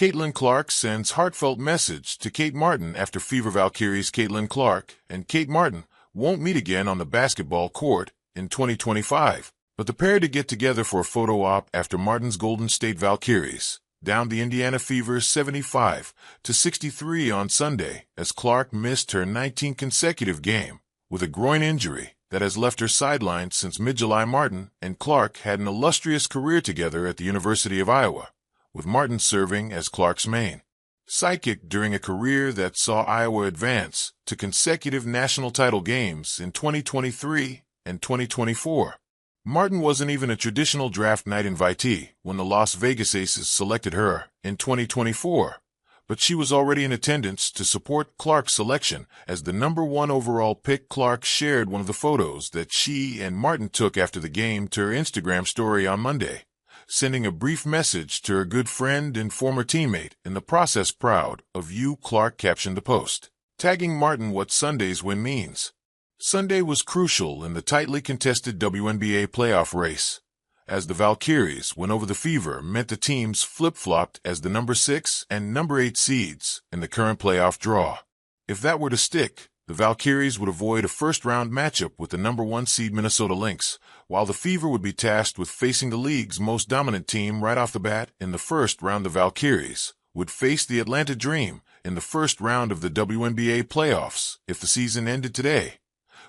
Caitlin Clark sends heartfelt message to Kate Martin after Fever-Valkyries. Caitlin Clark and Kate Martin won't meet again on the basketball court in 2025, but the pair to get together for a photo op after Martin's Golden State Valkyries downed the Indiana Fever 75-63 on Sunday as Clark missed her 19th consecutive game with a groin injury that has left her sidelined since mid-July. Martin and Clark had an illustrious career together at the University of Iowa, with Martin serving as Clark's main sidekick during a career that saw Iowa advance to consecutive national title games in 2023 and 2024. Martin wasn't even a traditional draft night invitee when the Las Vegas Aces selected her in 2024, but she was already in attendance to support Clark's selection as the #1 overall pick. Clark shared one of the photos that she and Martin took after the game to her Instagram story on Monday, sending a brief message to her good friend and former teammate. "In the process, proud of you," Clark captioned the post, tagging Martin. What Sunday's win means. Sunday was crucial in the tightly contested WNBA playoff race, as the Valkyries win over the Fever meant the teams flip-flopped as the #6 and #8 seeds in the current playoff draw. If that were to stick, the Valkyries would avoid a first-round matchup with the #1 seed Minnesota Lynx, while the Fever would be tasked with facing the league's most dominant team right off the bat. In the first round, the Valkyries would face the Atlanta Dream in the first round of the WNBA playoffs if the season ended today,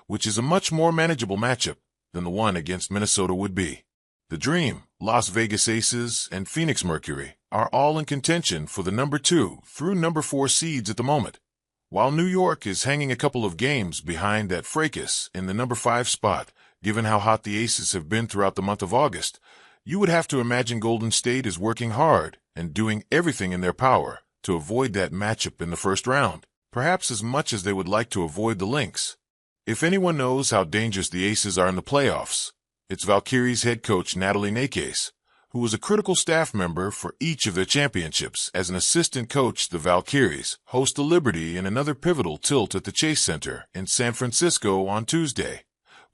which is a much more manageable matchup than the one against Minnesota would be. The Dream, Las Vegas Aces, and Phoenix Mercury are all in contention for the #2 through #4 seeds at the moment, while New York is hanging a couple of games behind that fracas in the #5 spot. Given how hot the Aces have been throughout the month of August, you would have to imagine Golden State is working hard and doing everything in their power to avoid that matchup in the first round, perhaps as much as they would like to avoid the Lynx. If anyone knows how dangerous the Aces are in the playoffs, it's Valkyries head coach Natalie Nakes, who was a critical staff member for each of their championships. As an assistant coach, the Valkyries host the Liberty in another pivotal tilt at the Chase Center in San Francisco on Tuesday,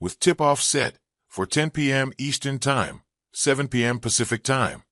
with tip-off set for 10 p.m. Eastern Time, 7 p.m. Pacific Time.